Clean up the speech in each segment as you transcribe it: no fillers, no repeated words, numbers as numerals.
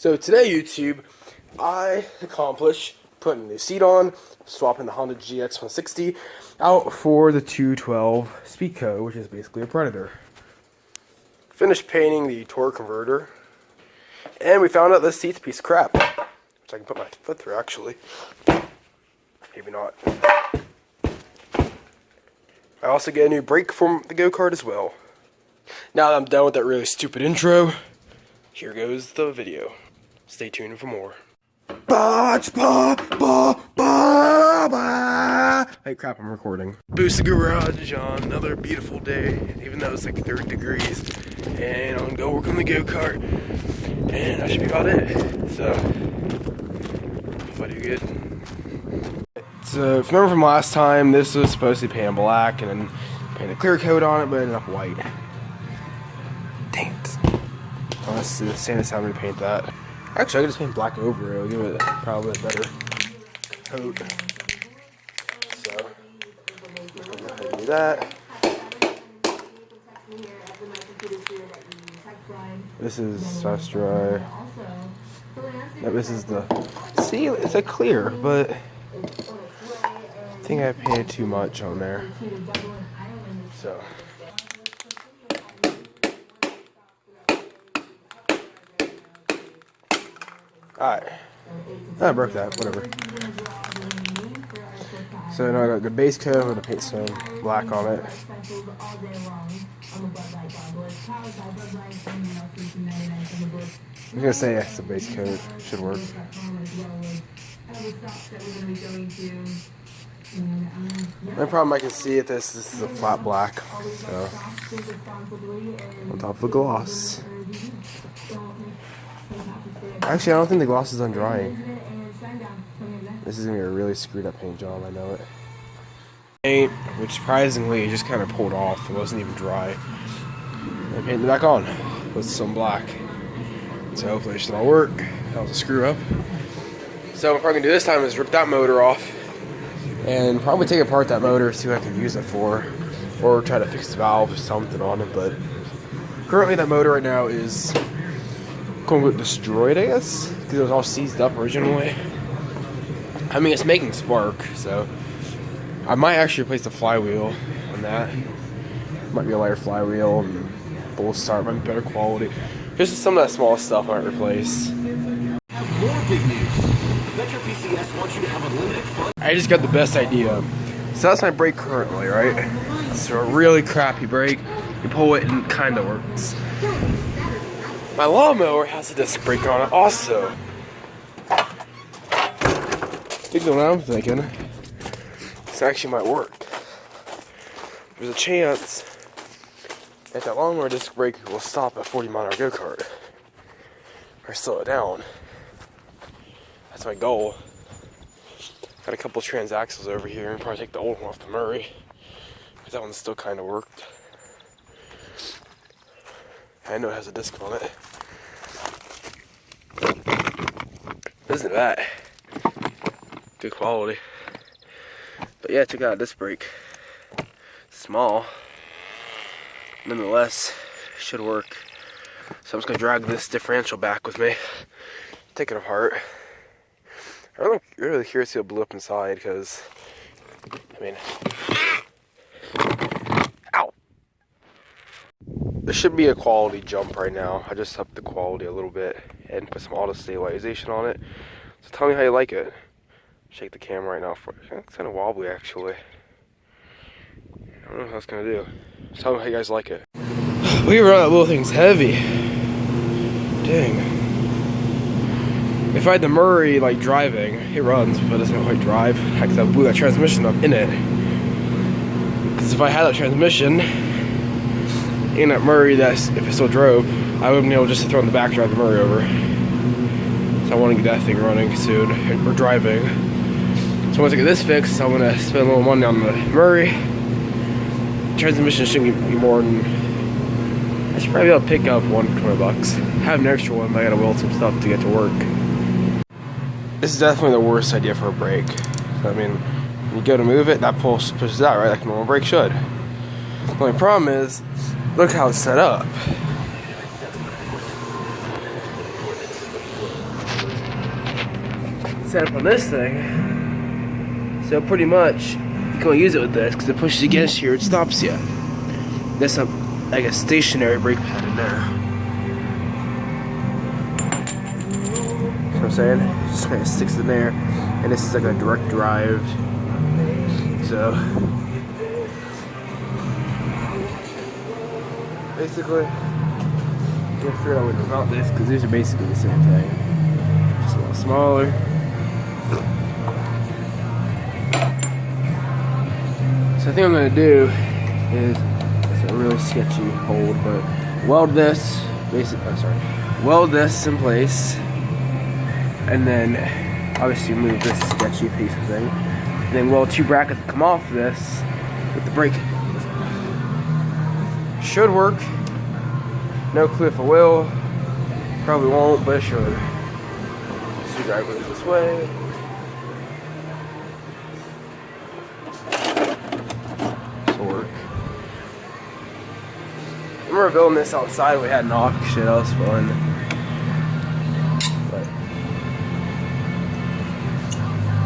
So today, YouTube, I accomplished putting the seat on, swapping the Honda GX 160 out for the 212 Speedco, which is basically a Predator. Finished painting the torque converter, and we found out this seat's a piece of crap, which I can put my foot through actually. Maybe not. I also get a new brake from the Go-kart as well. Now that I'm done with that really stupid intro, here goes the video. Stay tuned for more. Hey crap, I'm recording. Boosted garage on another beautiful day, even though it's like 30 degrees. And I'm gonna go work on the go-kart. And that should be about it. So, hope I do good. So, if you remember from last time, this was supposed to be painted black and then paint a clear coat on it, but it ended up white. Dang it. Let's say this time to paint that. Actually, I could just paint black over it. It'll give it probably a better coat. So, I'm gonna go ahead and do that. This is fast dry. No, this is the. See, it's a clear, but I think I painted too much on there. So. Alright. I broke that, whatever. So now I got the base coat, I'm going to paint some black on it. I'm going to say it's the base coat, should work. The problem I can see at this is a flat black, so on top of the gloss. Actually, I don't think the gloss is done drying. This is going to be a really screwed up paint job, I know it. Paint, which surprisingly just kind of pulled off, it wasn't even dry. I painted it back on with some black. So hopefully it should all work. That was a screw up. So what I'm probably going to do this time is rip that motor off and probably take apart that motor, see what I can use it for, or try to fix the valve or something on it. But currently that motor right now is quote-unquote destroyed, I guess, because it was all seized up originally. I mean, it's making spark, so I might actually replace the flywheel on that. Might be a lighter flywheel and bull start, might be better quality. Just some of that small stuff I might replace. More big news. Metro PCS wants you to have unlimited fun. I just got the best idea. So that's my brake currently, right? It's a really crappy brake. You pull it and it kind of works. My lawnmower has a disc brake on it also. Thinking what I'm thinking, this actually might work. There's a chance that lawnmower disc brake will stop at 40-mile-an-hour go-kart. Or slow it down. That's my goal. Got a couple transaxles over here and probably take the old one off the Murray. Because that one still kind of worked. I know it has a disc on it. Isn't that good quality? But yeah, check out this brake. Small, nonetheless, should work. So I'm just gonna drag this differential back with me, take it apart. I'm really curious to see what blew up inside because, I mean, ow! There should be a quality jump right now. I just upped the quality a little bit and put some auto stabilization on it. So tell me how you like it. Shake the camera right now for it. It's kind of wobbly actually. I don't know how it's gonna do. Just tell me how you guys like it. We run that little thing's heavy. Dang. If I had the Murray like driving, it runs, but it doesn't quite drive. Because I blew that transmission up in it. Because if I had that transmission in that Murray, if it still drove, I would have been able just to throw in the back, drive the Murray over. So I want to get that thing running soon, or driving. So once I get this fixed, I'm going to spend a little money on the Murray. Transmission shouldn't be more than, I should probably be able to pick up one for 20 bucks. I have an extra one, but I got to weld some stuff to get to work. This is definitely the worst idea for a brake. I mean, when you go to move it, that pushes out, right? Like a normal brake should. The only problem is, look how it's set up. set up on this thing. So pretty much, you can't use it with this because it pushes against you, it stops you. There's some, like a stationary brake pad in there. See what I'm saying? It just kind of sticks in there, and this is like a direct drive. So basically, I'm gonna figure out what about this because these are basically the same thing, just a little smaller. So I think I'm gonna do is, it's a really sketchy hold, but weld this weld this in place, and then obviously remove this sketchy piece of thing, and then weld 2 brackets that come off this with the brake. Should work. No clue if it will. Probably won't, but it should. Screwdriver goes this way. This'll work. I remember building this outside. We had an auction. That was fun. But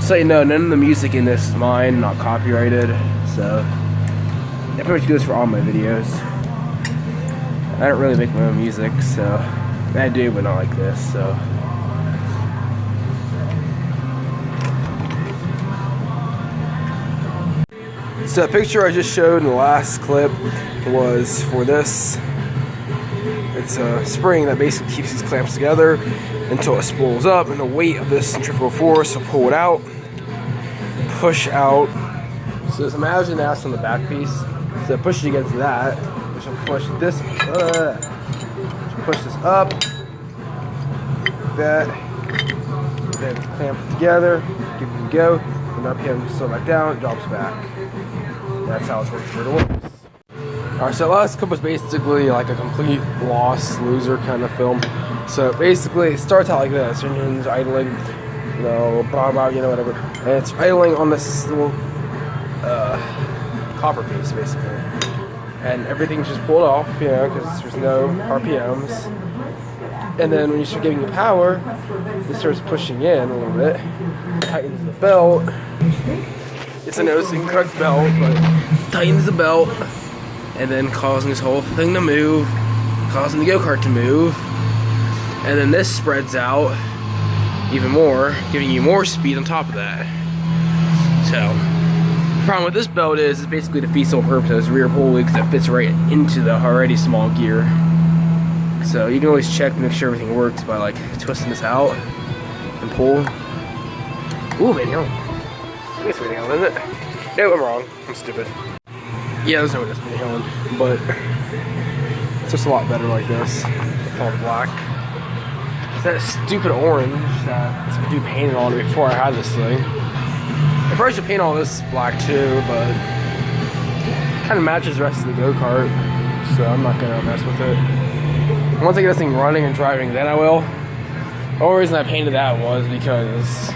so you know, none of the music in this is mine, not copyrighted. So I pretty much do this for all my videos. I don't really make my own music, so I do, but not like this. So the picture I just showed in the last clip was for this. It's a spring that basically keeps these clamps together until it spools up, and the weight of this centrifugal force will pull it out, push out. So just imagine that's on the back piece. So push it against that, which will push this, push this up, that, then clamp it together, give it a go, and RPM slow back down, it drops back. That's how it's working for the works. Alright, so last clip was basically like a complete lost loser kind of film. So basically, it starts out like this: engine's idling, you know, blah blah, you know, whatever, and it's idling on this little copper piece basically, and everything's just pulled off, you know, because there's no RPMs. And then when you start giving it power, it starts pushing in a little bit, tightens the belt. It's a nose incorrect belt, but tightens the belt, and then causing this whole thing to move, causing the go-kart to move. And then this spreads out even more, giving you more speed on top of that. So the problem with this belt is it basically defeats the whole purpose of this rear pulley because it fits right into the already small gear. So you can always check to make sure everything works by like twisting this out and pull. Ooh, Van Halen. I guess Van Halen, isn't it? No, I'm wrong. I'm stupid. Yeah, there's no Van Halen, but it's just a lot better like this. It's all black. It's that stupid orange that some dude painted on it before I had this thing. I probably should paint all this black too, but it kind of matches the rest of the go-kart, so I'm not gonna mess with it. Once I get this thing running and driving, then I will. The only reason I painted that was because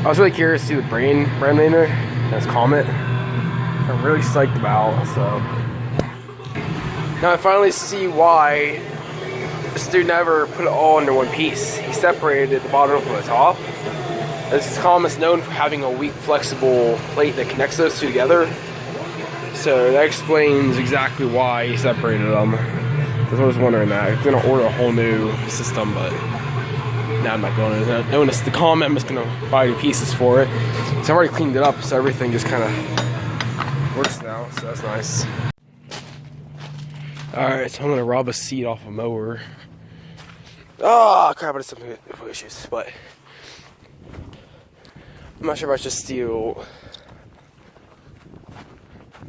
I was really curious to see the brand name there. That's Comet. I'm really psyched about, so now I finally see why this dude never put it all under one piece. He separated the bottom from the top. This Comet's known for having a weak, flexible plate that connects those two together. So that explains exactly why he separated them. I was wondering that. I'm gonna order a whole new system, but now I'm not going to. Notice the Comet, I'm just gonna buy new pieces for it. So I've already cleaned it up, so everything just kind of works now. So that's nice. All right, so I'm gonna rob a seat off a mower. Oh crap! I had some issues, but I'm not sure if I should steal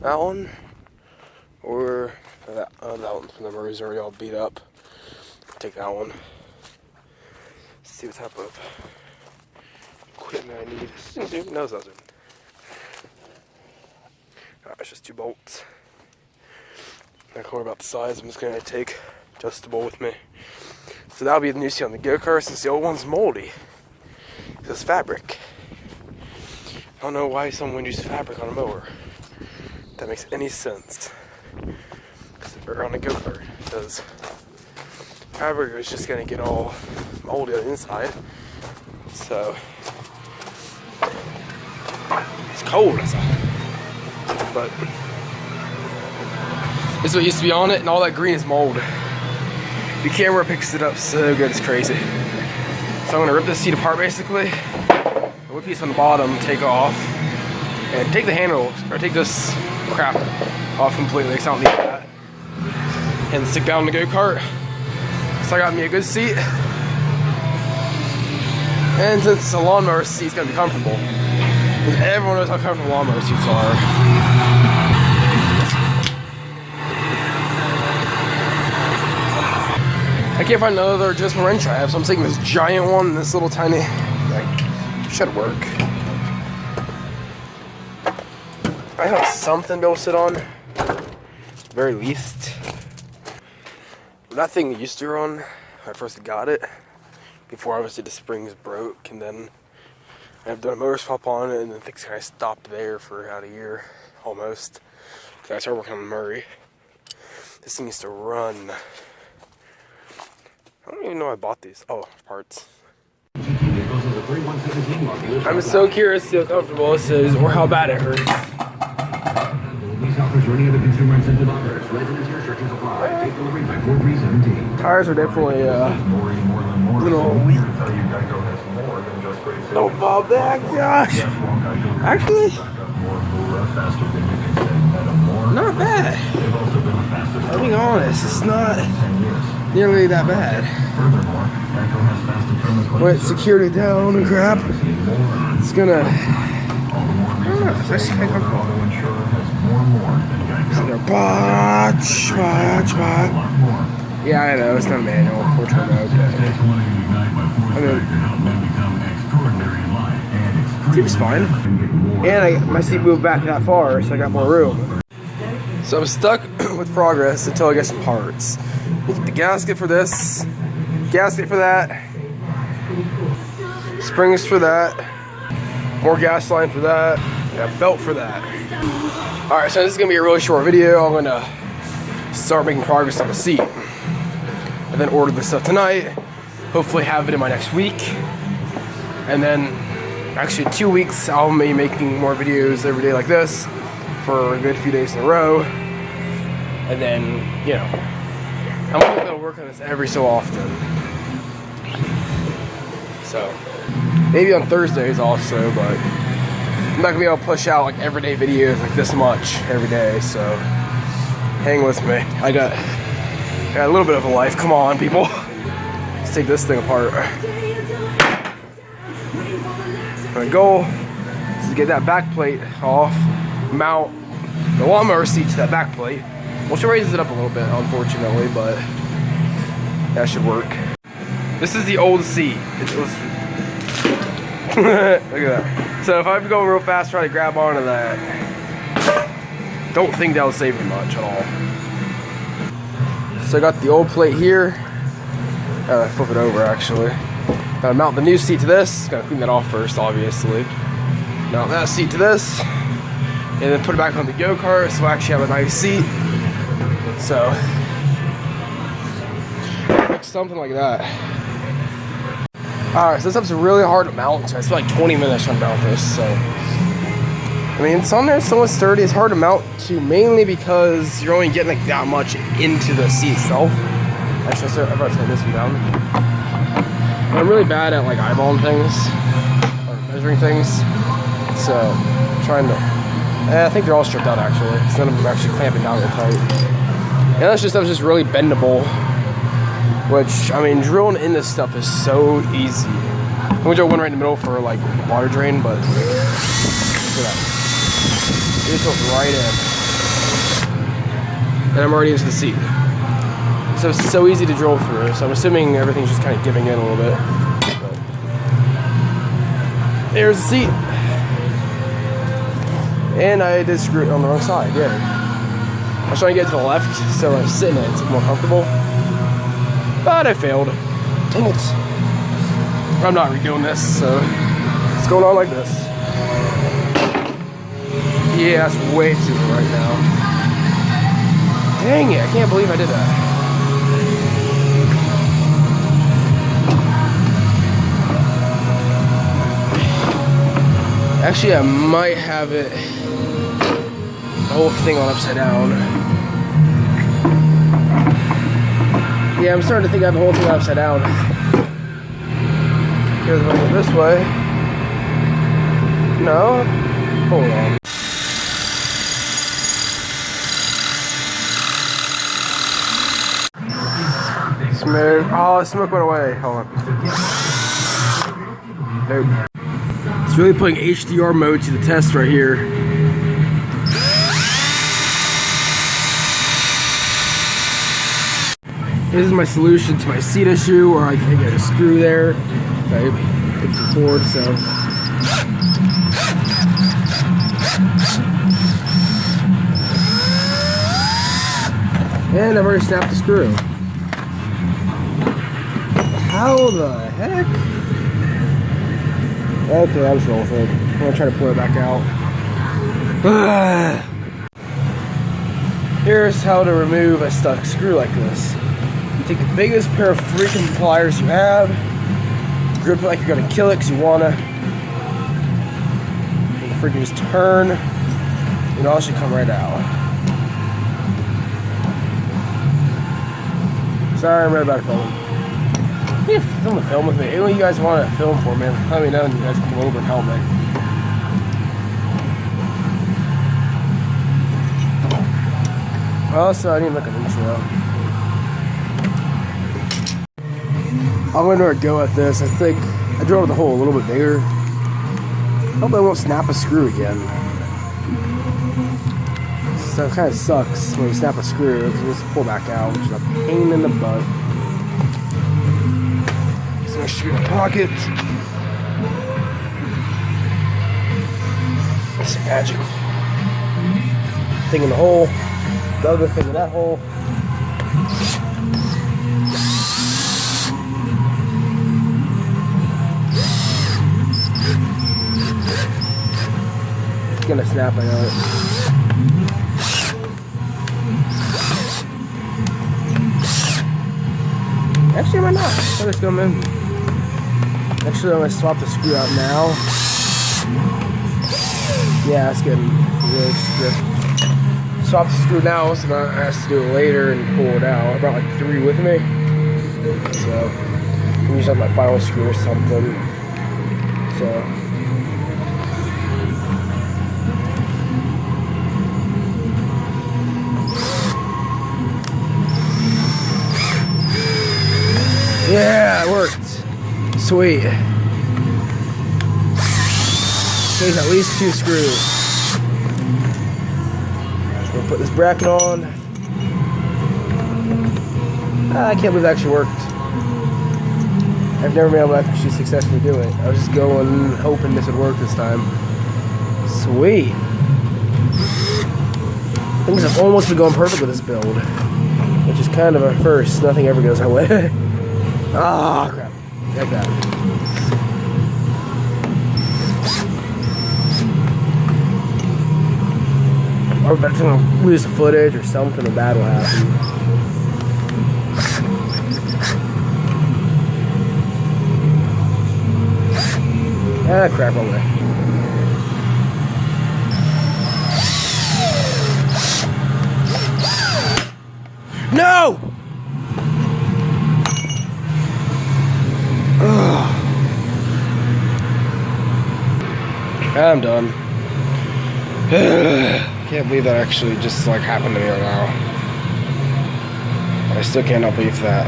that one or that one from the Murray's already all beat up. Take that one. See what type of equipment I need. No, those are. Alright, it's just 2 bolts. Not sure about the size. I'm just gonna take adjustable with me. So that'll be the new seat on the go-kart since the old one's moldy. It's fabric. I don't know why someone would use fabric on a mower. If that makes any sense. Or on a go-kart, because fabric is just gonna get all moldy on the inside. So it's cold outside, but this is what used to be on it, and all that green is mold. The camera picks it up so good, it's crazy. So I'm gonna rip this seat apart basically. The wood piece on the bottom, take off, and take the handle, or take this crap off completely, because I don't need that. And stick down the go-kart. So I got me a good seat. And since a lawnmower seat's gonna be comfortable, everyone knows how comfortable lawnmower seats are. I can't find another adjustable wrench I have, so I'm taking this giant one and this little tiny, like, should work. I have something to be able to sit on, at the very least. That thing used to run when I first got it, before obviously the springs broke, and then I've done a motor swap on it, and then things kind of stopped there for about a year, almost. So I started working on Murray. This thing used to run. I don't even know I bought these. Oh, parts. I'm so curious to see how comfortable this is, or how bad it hurts. Tires are definitely a little weak. No Bob back, gosh. Actually, not bad. I'll be honest, it's not nearly that bad. But security down and crap. It's gonna, I don't know, it's actually kind of comfortable. It's gonna botch. Yeah, I know, it's not manual, we're turbo. I mean, seems fine. And my seat moved back that far, so I got more room. So I'm stuck with progress until I get some parts. The gasket for this, gasket for that, springs for that, more gas line for that, and a belt for that. Alright, so this is going to be a really short video. I'm going to start making progress on the seat. And then order this stuff tonight. Hopefully have it in my next week. And then, actually 2 weeks, I'll be making more videos every day like this for a good few days in a row. And then, you know, I'm going to be able to work on this every so often. So, maybe on Thursdays also, but I'm not going to be able to push out like everyday videos like this much every day, so hang with me. I got a little bit of a life. Come on, people. Let's take this thing apart. My goal is to get that back plate off, mount the lawnmower seat to that back plate. Well, she raises it up a little bit, unfortunately, but that should work. This is the old seat. Look at that. So if I'm going real fast, try to grab onto that. Don't think that'll save me much at all. So I got the old plate here. Flip it over actually. Gotta mount the new seat to this. Gotta clean that off first, obviously. Mount that seat to this. And then put it back on the go-kart so I actually have a nice seat. So, something like that. Alright, so this stuff's really hard to mount. So I spent like 20 minutes trying to mount this. So, I mean, it's on there, it's somewhat sturdy. It's hard to mount to, mainly because you're only getting like that much into the seat itself. Actually, so I'm about to turn this one down. I'm really bad at like eyeballing things or measuring things. So, I'm trying to. I think they're all stripped out actually. None of them are actually clamping down real tight. And that stuff's just really bendable. Which, I mean, drilling in this stuff is so easy. I'm gonna drill one right in the middle for like water drain, but look at that. It just goes right in. And I'm already into the seat. So it's so easy to drill through. So I'm assuming everything's just kind of giving in a little bit. But there's the seat. And I did screw it on the wrong side, yeah. I was trying to get to the left, so I was sitting in it, it's more comfortable. But I failed. Dang it. I'm not redoing this, so it's going on like this. Yeah, that's way too low right now. Dang it, I can't believe I did that. Actually, I might have it, the whole thing on upside down. Yeah, I'm starting to think I have the whole thing upside down. Here's if I go this way. No? Hold on. Smoke. Oh, smoke went away. Hold on. Nope. It's really putting HDR mode to the test right here. This is my solution to my seat issue, or I can get a screw there. If I hit the cord, so. And I've already snapped the screw. How the heck? Okay, I'm just roll with it. I'm gonna try to pull it back out. Here's how to remove a stuck screw like this. You take the biggest pair of freaking pliers you have, grip it like you're gonna kill it because you wanna. And freaking just turn, and it all should come right out. Sorry, I'm right about to film. Yeah, film a film with me. Anyone you guys want to film for me, let me know and you guys can come over and help me. Also, I need to make an intro. I'm going to go at this. I think I drove the hole a little bit bigger. Hope I won't snap a screw again. So it kind of sucks when you snap a screw because you just pull back out, which is a pain in the butt. So I shoot in the pocket. It's magical. Thing in the hole. The other thing in that hole. It's gonna snap, I know it. Actually, I might not. Let us go in. Actually, I'm gonna swap the screw out now. Yeah, it's getting really stiff. Swap the screw now, so I have to do it later and pull it out. I brought like 3 with me, so I'm using my final screw or something. So. Yeah, it worked. Sweet. There's at least 2 screws. We'll put this bracket on. I can't believe it actually worked. I've never been able to actually successfully do it. I was just going, hoping this would work this time. Sweet. Things have almost been going perfect with this build, which is kind of a first. Nothing ever goes our way. Ah, crap. Like that. Or if I'm going to lose the footage or something, bad will happen. Ah, crap, wrong way. No! I'm done. Can't believe that actually just like happened to me right now. I still cannot believe that.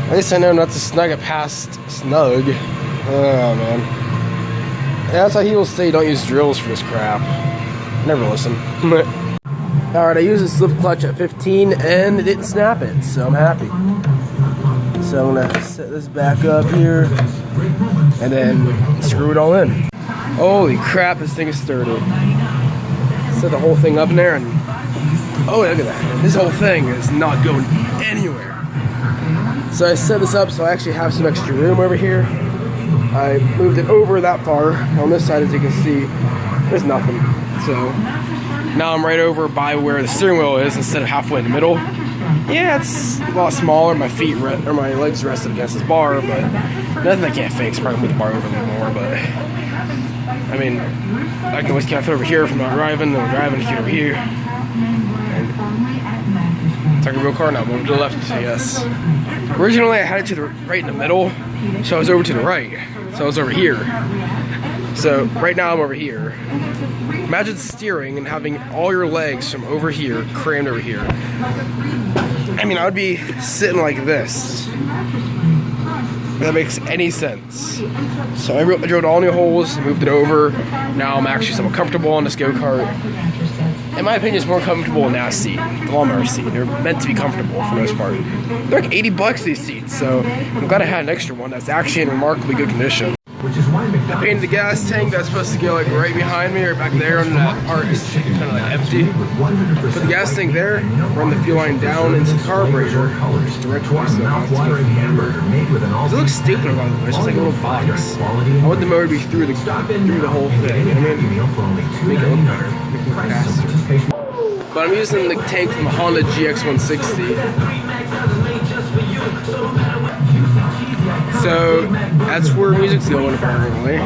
At least I know not to snug it past snug. Oh man. Yeah, that's why he will say don't use drills for this crap. Never listen. Alright, I used a slip clutch at 15 and it didn't snap it, so I'm happy. So I'm gonna set this back up here and then screw it all in. Holy crap, this thing is sturdy. Set the whole thing up in there and oh, look at that. This whole thing is not going anywhere. So I set this up so I actually have some extra room over here. I moved it over that far. On this side, as you can see, there's nothing. So now I'm right over by where the steering wheel is instead of halfway in the middle. Yeah, it's a lot smaller. My feet or my legs rested against this bar, but nothing I can't fix. Probably move the bar over a little more, but I mean, I can always get over here if I'm not driving, then I'm driving to get over here. And it's like a real car now, moving to the left, yes. Originally I had it to the right in the middle, so I was over to the right. So I was over here. So right now I'm over here. Imagine steering and having all your legs from over here crammed over here. I mean, I would be sitting like this. If that makes any sense. So I drilled all new holes, moved it over. Now I'm actually somewhat comfortable on this go-kart. In my opinion, it's more comfortable in that seat, the lawnmower seat. They're meant to be comfortable for the most part. They're like $80 these seats, so I'm glad I had an extra one that's actually in remarkably good condition. I painted the gas tank that's supposed to go like right behind me or back there on that part is kind of like empty. Put the gas tank there, run the fuel line down into the carburetor directly so it looks stupid along the way. It's just like a little box. I want the motor to be through the whole thing. I mean, make it look better, make it look faster. But I'm using the tank from the Honda GX160. So that's where music's going apparently.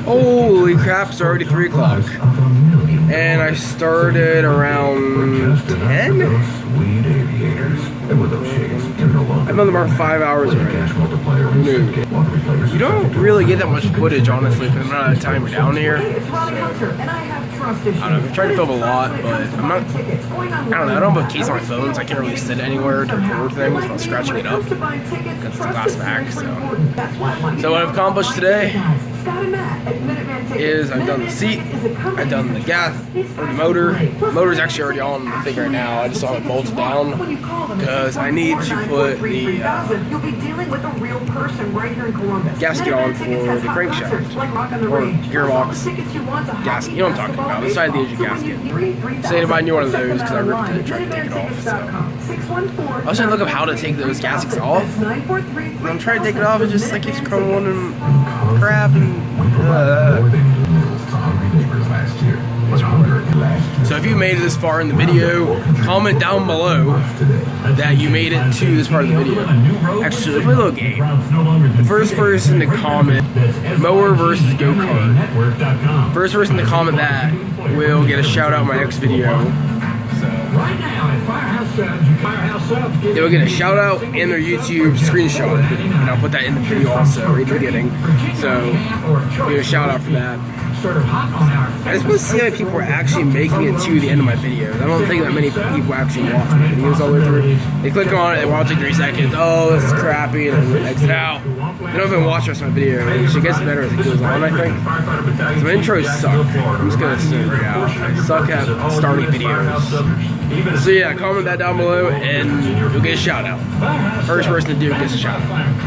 Holy crap, it's already 3 o'clock. And I started around 10? I've been there about 5 hours already. You don't really get that much footage, honestly, for the amount of time we're down here. So, I don't know, I'm trying to film a lot, but I'm not, I don't know, I don't have a case on my phone, so I can't really sit anywhere to record things without scratching it up, because it's a glass back, so what I've accomplished today is I've done the seat, I've done the gas, or the motor. The motor's actually already on the thing right now. I just saw it bolted down because I need to put the gasket on for the crankshaft or gearbox gasket. You know what I'm talking about, the side of the engine gasket. So anybody knew one of those because I ripped it and tried to take it off. So I was trying to look up how to take those gaskets off. When I'm trying to take it off, it just like keeps crumbling and crap and So if you made it this far in the video, comment down below that you made it to this part of the video. Actually, play a little game. The first person to comment mower versus go-kart, first person to comment that will get a shout out in my next video. They will get a shout out in their YouTube screenshot, and I'll put that in the video also, right at the beginning. So, give a shout out for that. I just want to see how many people are actually making it to the end of my videos. I don't think that many people actually watch my videos all the way through. They click on it, they watch like 3 seconds, oh, this is crappy, and then exit out. They don't even watch the rest of my video. It gets better as it goes on, I think. So my intros suck. I'm just going to say it right now. I suck at starting videos. So yeah, comment that down below, and you'll get a shout out. First person to do it gets a shout out.